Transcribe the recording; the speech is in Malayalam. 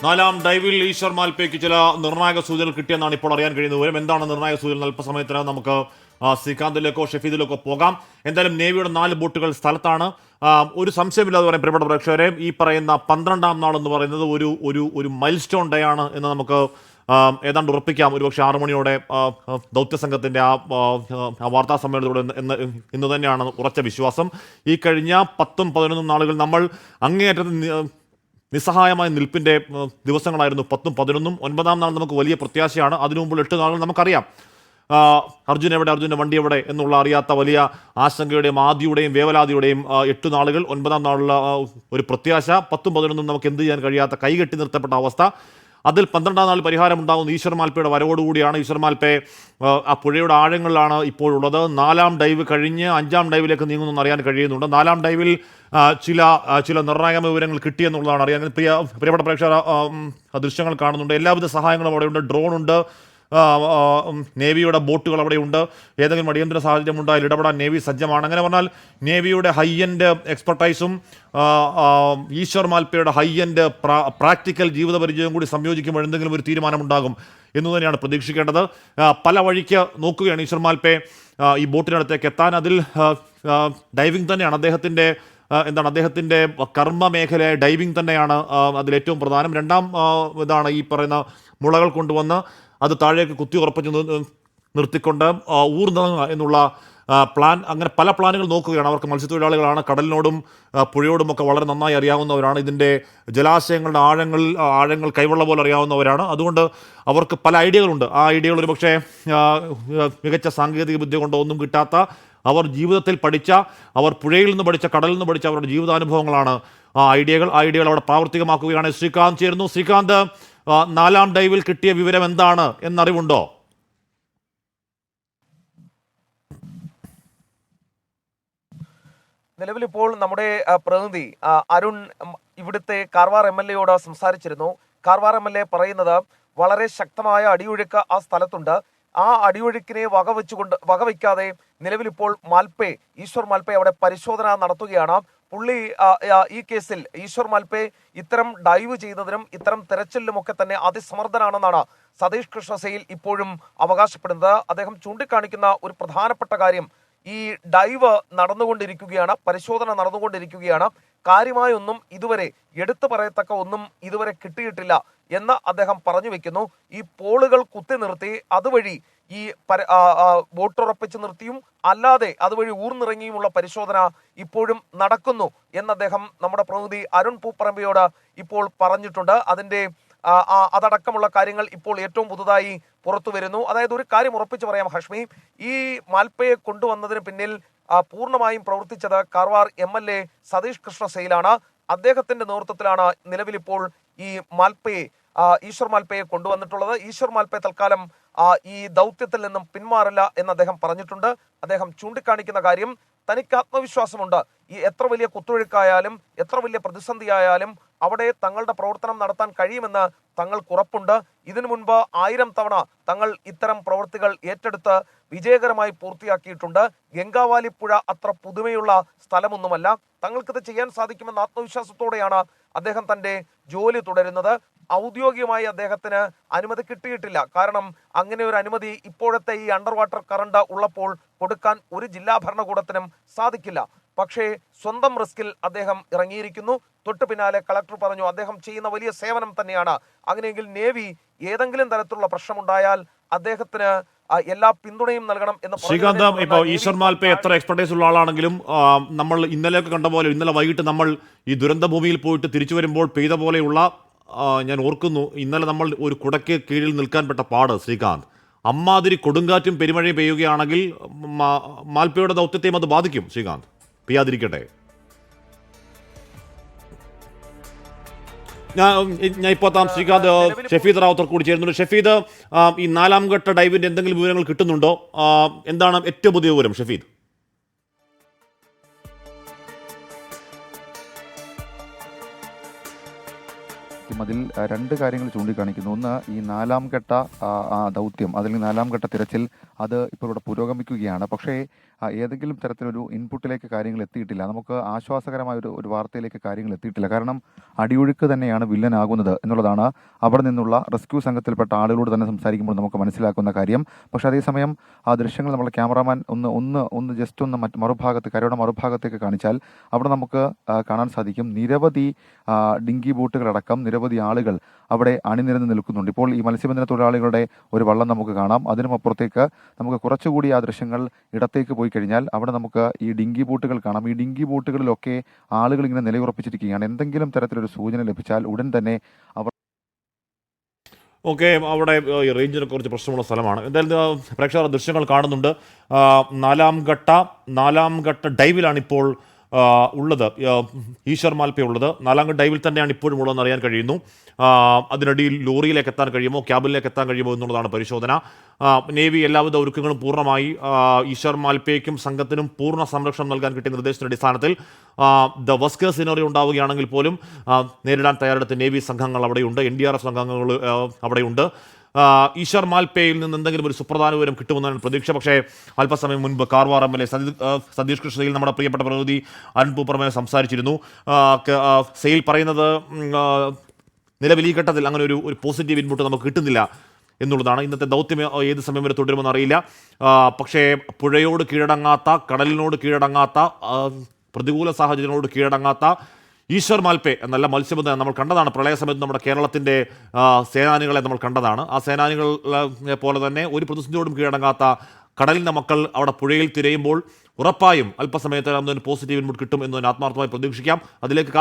നാലാം ഡൈവിൽ ഈശ്വർ മാൽപേക്ക് ചില നിർണായക സൂചനകൾ കിട്ടിയെന്നാണ് ഇപ്പോൾ അറിയാൻ കഴിയുന്നത്. വിവരം എന്താണ് നിർണായക സൂചന? അല്പസമയത്തിനകം നമുക്ക് ശ്രീകാന്തിലേക്കോ ഷെഫീദിലേക്കോ പോകാം. എന്തായാലും നേവിയുടെ 4 ബോട്ടുകൾ സ്ഥലത്താണ്. ഒരു സംശയമില്ലാതെ പറയാം പ്രിയപ്പെട്ട പ്രേക്ഷകരെ, ഈ പറയുന്ന 12ാം നാൾ എന്ന് പറയുന്നത് ഒരു ഒരു ഒരു മൈൽ സ്റ്റോൺ ഡേ ആണ് എന്ന് നമുക്ക് ഏതാണ്ട് ഉറപ്പിക്കാം. ഒരുപക്ഷെ 6 മണിയോടെ ദൗത്യസംഘത്തിൻ്റെ ആ വാർത്താ സമ്മേളനത്തോടെ ഇന്ന് തന്നെയാണ് ഉറച്ച വിശ്വാസം. ഈ കഴിഞ്ഞ 10ഉം 11ഉം നാളുകൾ നമ്മൾ അങ്ങേയറ്റം നിസ്സഹായമായ നിൽപ്പിൻ്റെ ദിവസങ്ങളായിരുന്നു 10ഉം 11ഉം. 9ാം നാൾ നമുക്ക് വലിയ പ്രത്യാശയാണ്. അതിനു മുമ്പ് 8 നാളുകൾ നമുക്കറിയാം അർജുൻ എവിടെ, അർജുൻ്റെ വണ്ടി എവിടെ എന്നുള്ള അറിയാത്ത വലിയ ആശങ്കയുടെയും ആദിയുടെയും വേവലാതിയുടെയും 8 നാളുകൾ. 9ാം നാളുള്ള ഒരു പ്രത്യാശ. 10ഉം 11ഉം നമുക്ക് എന്ത് ചെയ്യാൻ കഴിയാത്ത കൈകെട്ടി നിർത്തപ്പെട്ട അവസ്ഥ. അതിൽ 12ാം നാൾ പരിഹാരമുണ്ടാകുന്ന ഈശ്വർ മാൽപ്പയുടെ വരവോടുകൂടിയാണ്. ഈശ്വർ മാൽപ്പെ ആ പുഴയുടെ ആഴങ്ങളിലാണ് ഇപ്പോഴുള്ളത്. 4ാം ഡൈവ് കഴിഞ്ഞ് 5ാം ഡൈവിലേക്ക് നീങ്ങുന്നു അറിയാൻ കഴിയുന്നുണ്ട്. 4ാം ഡൈവിൽ ചില നിർണായക വിവരങ്ങൾ കിട്ടിയെന്നുള്ളതാണ് അറിയാൻ. പ്രിയപ്പെട്ട പ്രേക്ഷകർ ദൃശ്യങ്ങൾ കാണുന്നുണ്ട്. എല്ലാവിധ സഹായങ്ങളും അവിടെയുണ്ട്. ഡ്രോണുണ്ട്, നേവിയുടെ ബോട്ടുകൾ അവിടെയുണ്ട്. ഏതെങ്കിലും അടിയന്തര സാഹചര്യം ഉണ്ടായാൽ ഇടപെടാൻ നേവി സജ്ജമാണ്. അങ്ങനെ പറഞ്ഞാൽ നേവിയുടെ ഹൈ എൻഡ് എക്സ്പെർട്ടൈസും ഈശ്വർ മാൽപ്പയുടെ ഹൈ എൻഡ് പ്രാക്ടിക്കൽ ജീവിത പരിചയവും കൂടി സംയോജിക്കുമ്പോൾ എന്തെങ്കിലും ഒരു തീരുമാനമുണ്ടാകും എന്ന് തന്നെയാണ് പ്രതീക്ഷിക്കേണ്ടത്. പല വഴിക്ക് നോക്കുകയാണ് ഈശ്വർ മാൽപ്പെ ഈ ബോട്ടിനടുത്തേക്ക് എത്താൻ. അതിൽ ഡൈവിംഗ് തന്നെയാണ് അദ്ദേഹത്തിൻ്റെ കർമ്മ മേഖലയായ ഡൈവിംഗ് തന്നെയാണ് അതിലേറ്റവും പ്രധാനം. രണ്ടാം ഇതാണ് ഈ പറയുന്ന മുളകൾ കൊണ്ടുവന്ന് അത് താഴേക്ക് കുത്തി ഉറപ്പിച്ച് നിർത്തിക്കൊണ്ട് ഊർന്നിറങ്ങുക എന്നുള്ള പ്ലാൻ. അങ്ങനെ പല പ്ലാനുകൾ നോക്കുകയാണ്. അവർക്ക് മത്സ്യത്തൊഴിലാളികളാണ്, കടലിനോടും പുഴയോടുമൊക്കെ വളരെ നന്നായി അറിയാവുന്നവരാണ്. ഇതിൻ്റെ ജലാശയങ്ങളുടെ ആഴങ്ങൾ കൈവെള്ള പോലെ അറിയാവുന്നവരാണ്. അതുകൊണ്ട് അവർക്ക് പല ഐഡിയകളുണ്ട്. ആ ഐഡിയകൾ ഒരു പക്ഷേ മികച്ച സാങ്കേതിക വിദ്യ കൊണ്ടോ ഒന്നും കിട്ടാത്ത, അവർ ജീവിതത്തിൽ പഠിച്ച, അവർ പുഴയിൽ നിന്ന് പഠിച്ച, കടലിൽ നിന്ന് പഠിച്ച അവരുടെ ജീവിതാനുഭവങ്ങളാണ് ആ ഐഡിയകൾ അവിടെ പ്രാവർത്തികമാക്കുകയാണ്. ശ്രീകാന്ത് ചേരുന്നു. ശ്രീകാന്ത്, 4ാം ഡൈവിൽ കിട്ടിയ വിവരം എന്താണ് എന്നറിവുണ്ടോ? നിലവിലിപ്പോൾ നമ്മുടെ പ്രതിനിധി അരുൺ ഇവിടുത്തെ കാർവാർ MLA സംസാരിച്ചിരുന്നു. കാർവാർ MLA പറയുന്നത് വളരെ ശക്തമായ അടിയൊഴുക്ക് ആ സ്ഥലത്തുണ്ട്. ആ അടിയൊഴുക്കിനെ വകവയ്ക്കാതെ നിലവിലിപ്പോൾ ഈശ്വർ മാൽപ്പെ അവിടെ പരിശോധന നടത്തുകയാണ്. പുള്ളി ഈ കേസിൽ ഈശ്വർ മാൽപ്പെ ഇത്തരം ഡൈവ് ചെയ്തതിനും ഇത്തരം തെരച്ചിലിനുമൊക്കെ തന്നെ അതിസമർത്ഥനാണെന്നാണ് സതീഷ് കൃഷ്ണസേയിൽ ഇപ്പോഴും അവകാശപ്പെടുന്നത്. അദ്ദേഹം ചൂണ്ടിക്കാണിക്കുന്ന ഒരു പ്രധാനപ്പെട്ട കാര്യം, ഈ ഡൈവ് നടന്നുകൊണ്ടിരിക്കുകയാണ്, പരിശോധന നടന്നുകൊണ്ടിരിക്കുകയാണ്. കാര്യമായൊന്നും ഇതുവരെ എടുത്തു പറയത്തക്ക ഒന്നും ഇതുവരെ കിട്ടിയിട്ടില്ല എന്ന് അദ്ദേഹം പറഞ്ഞു വെക്കുന്നു. ഈ പോളുകൾ കുത്തി നിർത്തി അതുവഴി ഈ ബോട്ടുറപ്പിച്ച് നിർത്തിയും അല്ലാതെ അതുവഴി ഊർന്നിറങ്ങിയുമുള്ള പരിശോധന ഇപ്പോഴും നടക്കുന്നു എന്ന് അദ്ദേഹം നമ്മുടെ പ്രതിനിധി അരുൺ പൂപ്പറമ്പയോട് ഇപ്പോൾ പറഞ്ഞിട്ടുണ്ട്. അതടക്കമുള്ള കാര്യങ്ങൾ ഇപ്പോൾ ഏറ്റവും പുതുതായി പുറത്തു വരുന്നു. അതായത് ഒരു കാര്യം ഉറപ്പിച്ചു പറയാം ഹാഷ്മി, ഈ മാൽപ്പയെ കൊണ്ടുവന്നതിന് പിന്നിൽ പൂർണ്ണമായും പ്രവർത്തിച്ചത് കാർവാർ MLA സതീഷ് കൃഷ്ണസേയിലാണ്. അദ്ദേഹത്തിന്റെ നേതൃത്വത്തിലാണ് നിലവിലിപ്പോൾ ഈ ഈശ്വർ മാൽപ്പയെ കൊണ്ടുവന്നിട്ടുള്ളത്. ഈശ്വർ മാൽപ്പെ തൽക്കാലം ഈ ദൗത്യത്തിൽ നിന്നും പിന്മാറില്ല എന്ന് അദ്ദേഹം പറഞ്ഞിട്ടുണ്ട്. അദ്ദേഹം ചൂണ്ടിക്കാണിക്കുന്ന കാര്യം, തനിക്ക് ആത്മവിശ്വാസമുണ്ട്. ഈ എത്ര വലിയ കുത്തൊഴുക്കായാലും എത്ര വലിയ പ്രതിസന്ധിയായാലും അവിടെ തങ്ങളുടെ പ്രവർത്തനം നടത്താൻ കഴിയുമെന്ന് തങ്ങൾക്ക് ഉറപ്പുണ്ട്. ഇതിനു മുൻപ് 1000 തവണ തങ്ങൾ ഇത്തരം പ്രവൃത്തികൾ ഏറ്റെടുത്ത് വിജയകരമായി പൂർത്തിയാക്കിയിട്ടുണ്ട്. ഗംഗാവാലി പുഴ അത്ര പുതുമയുള്ള സ്ഥലമൊന്നുമല്ല. തങ്ങൾക്കിത് ചെയ്യാൻ സാധിക്കുമെന്ന ആത്മവിശ്വാസത്തോടെയാണ് അദ്ദേഹം തന്റെ ജോലി തുടരുന്നത്. ഔദ്യോഗികമായി അദ്ദേഹത്തിന് അനുമതി കിട്ടിയിട്ടില്ല. കാരണം അങ്ങനെ ഒരു അനുമതി ഇപ്പോഴത്തെ ഈ അണ്ടർ വാട്ടർ കറണ്ട് ഉള്ളപ്പോൾ കൊടുക്കാൻ ഒരു ജില്ലാ ഭരണകൂടത്തിനും സാധിക്കില്ല. പക്ഷേ സ്വന്തം റിസ്കിൽ അദ്ദേഹം ഇറങ്ങിയിരിക്കുന്നു. തൊട്ടു പിന്നാലെ കളക്ടർ പറഞ്ഞു അദ്ദേഹം ചെയ്യുന്ന വലിയ സേവനം തന്നെയാണ്. അങ്ങനെയെങ്കിൽ നേവി ഏതെങ്കിലും തരത്തിലുള്ള പ്രശ്നമുണ്ടായാൽ അദ്ദേഹത്തിന് എല്ലാ പിന്തുണയും നൽകണം എന്ന്. ശ്രീകാന്ത്, ഇപ്പോൾ ഈശ്വർ മാൽപ്പെ എത്ര എക്സ്പെർട്ടൈസ് ഉള്ള ആളാണെങ്കിലും നമ്മൾ ഇന്നലെയൊക്കെ കണ്ട പോലെ ഇന്നലെ വൈകിട്ട് നമ്മൾ ഈ ദുരന്ത ഭൂമിയിൽ പോയിട്ട് തിരിച്ചു വരുമ്പോൾ പെയ്ത പോലെയുള്ള ഞാൻ ഓർക്കുന്നു, ഇന്നലെ നമ്മൾ ഒരു കുടയ്ക്ക് കീഴിൽ നിൽക്കാൻ പെട്ട പാട്. ശ്രീകാന്ത്, അമ്മാതിരി കൊടുങ്കാറ്റും പെരുമഴയും പെയ്യുകയാണെങ്കിൽ മാൽപ്പയുടെ ദൗത്യത്തെയും അത് ബാധിക്കും. ശ്രീകാന്ത്, പെയ്യാതിരിക്കട്ടെ. ഞാൻ ഇപ്പോൾ ശ്രീകാന്ത് ഷെഫീദ് റാവുത്തർ കൂടി ചേരുന്നുണ്ട്. ഷെഫീദ്, ഈ 4ാം ഘട്ട ഡൈവിന്റെ എന്തെങ്കിലും വിവരങ്ങൾ കിട്ടുന്നുണ്ടോ? എന്താണ് ഏറ്റവും പുതിയ വിവരം ഷെഫീദ്? സാധിക്കും. അതിൽ രണ്ട് കാര്യങ്ങൾ ചൂണ്ടിക്കാണിക്കുന്നു. ഒന്ന്, ഈ നാലാം ഘട്ട ദൗത്യം, അല്ലെങ്കിൽ നാലാം ഘട്ട തിരച്ചിൽ, അത് ഇപ്പോൾ ഇവിടെ പുരോഗമിക്കുകയാണ്. പക്ഷേ ഏതെങ്കിലും തരത്തിലൊരു ഇൻപുട്ടിലേക്ക് കാര്യങ്ങൾ എത്തിയിട്ടില്ല. നമുക്ക് ആശ്വാസകരമായ ഒരു വാർത്തയിലേക്ക് കാര്യങ്ങൾ എത്തിയിട്ടില്ല. കാരണം അടിയൊഴുക്ക് തന്നെയാണ് വില്ലനാകുന്നത് എന്നുള്ളതാണ് അവിടെ നിന്നുള്ള റെസ്ക്യൂ സംഘത്തിൽപ്പെട്ട ആളുകളോട് തന്നെ സംസാരിക്കുമ്പോൾ നമുക്ക് മനസ്സിലാക്കുന്ന കാര്യം. പക്ഷേ അതേസമയം ആ ദൃശ്യങ്ങൾ നമ്മുടെ ക്യാമറാമാൻ ഒന്ന് ജസ്റ്റ് ഒന്ന് മറുഭാഗത്ത്, കരയുടെ മറുഭാഗത്തേക്ക് കാണിച്ചാൽ അവിടെ നമുക്ക് കാണാൻ സാധിക്കും നിരവധി ഡിങ്കി ബോട്ടുകളടക്കം നിരവധി ആളുകൾ അവിടെ അണിനിരന്ന് നിൽക്കുന്നുണ്ട്. ഇപ്പോൾ ഈ മത്സ്യബന്ധന തൊഴിലാളികളുടെ ഒരു വള്ളം നമുക്ക് കാണാം. അതിനുമപ്പുറത്തേക്ക് നമുക്ക് കുറച്ചുകൂടി ആ ദൃശ്യങ്ങൾ ഇടത്തേക്ക് പോയി കഴിഞ്ഞാൽ അവിടെ നമുക്ക് ഈ ഡിങ്കി ബോട്ടുകൾ കാണാം. ഈ ഡിങ്കി ബോട്ടുകളിലൊക്കെ ആളുകൾ ഇങ്ങനെ നിലയുറപ്പിച്ചിരിക്കുകയാണ്. എന്തെങ്കിലും തരത്തിലൊരു സൂചന ലഭിച്ചാൽ ഉടൻ തന്നെ അവർ ഓക്കെ, അവിടെ ഈ റേഞ്ചിനെ കുറിച്ച് പ്രശ്നമുള്ള സ്ഥലമാണ്. എന്തായാലും പ്രേക്ഷകർ ദൃശ്യങ്ങൾ കാണുന്നുണ്ട്. നാലാം ഘട്ട ഡൈവിലാണ് ഇപ്പോൾ ഉള്ളത് ഈശ്വർ മാൽപ്പെ ഉള്ളത്. നാലാം ഘട്ട ഡൈവിൽ തന്നെയാണ് ഇപ്പോഴും ഉള്ളതെന്ന് അറിയാൻ കഴിയുന്നു. അതിനിടയിൽ ലോറിയിലേക്ക് എത്താൻ കഴിയുമോ, ക്യാബിനിലേക്ക് എത്താൻ കഴിയുമോ എന്നുള്ളതാണ് പരിശോധന. നേവി എല്ലാവിധ ഒരുക്കങ്ങളും പൂർണ്ണമായി. ഈശ്വർ മാൽപ്പയ്ക്കും സംഘത്തിനും പൂർണ്ണ സംരക്ഷണം നൽകാൻ കിട്ടിയ നിർദ്ദേശത്തിന്റെ അടിസ്ഥാനത്തിൽ ദ വസ്കർ സിനോറിയോ ഉണ്ടാവുകയാണെങ്കിൽ പോലും നേരിടാൻ തയ്യാറെടുത്ത നേവി സംഘങ്ങൾ അവിടെയുണ്ട്, NDRF സംഘങ്ങൾ അവിടെയുണ്ട്. ഈശ്വർ മാൽപ്പയിൽ നിന്ന് എന്തെങ്കിലും ഒരു സുപ്രധാന വിവരം കിട്ടുമെന്നാണ് പ്രതീക്ഷ. പക്ഷേ അല്പസമയം മുൻപ് കാർവാർ MLA സതീഷ് കൃഷ്ണയിൽ നമ്മുടെ പ്രിയപ്പെട്ട പ്രതിനിധി അരുൺ പൂപ്പറമേ സംസാരിച്ചിരുന്നു. സെയിൽ പറയുന്നത് നിലവിൽ ഈ ഘട്ടത്തിൽ അങ്ങനെ ഒരു പോസിറ്റീവ് ഇൻപുട്ട് നമുക്ക് കിട്ടുന്നില്ല എന്നുള്ളതാണ്. ഇന്നത്തെ ദൗത്യം ഏത് സമയം വരെ തുടരുമെന്ന് അറിയില്ല. പക്ഷേ പുഴയോട് കീഴടങ്ങാത്ത, കടലിനോട് കീഴടങ്ങാത്ത, പ്രതികൂല സാഹചര്യങ്ങളോട് കീഴടങ്ങാത്ത ഈശ്വർ മാൽപ്പെ എന്നല്ല മത്സ്യബന്ധനം നമ്മൾ കണ്ടതാണ്. പ്രളയ സമയത്ത് നമ്മുടെ കേരളത്തിൻ്റെ സേനാനികളെ നമ്മൾ കണ്ടതാണ്. ആ സേനാനികളെ പോലെ തന്നെ ഒരു പ്രതിസന്ധിയോടും കീഴടങ്ങാത്ത കടലിൻ്റെ മക്കൾ അവിടെ പുഴയിൽ തിരയുമ്പോൾ ഉറപ്പായും അല്പസമയത്ത് പോസിറ്റീവ് ഇൻപുട്ട് കിട്ടും എന്ന് ആത്മാർത്ഥമായി പ്രതീക്ഷിക്കാം. അതിലേക്ക്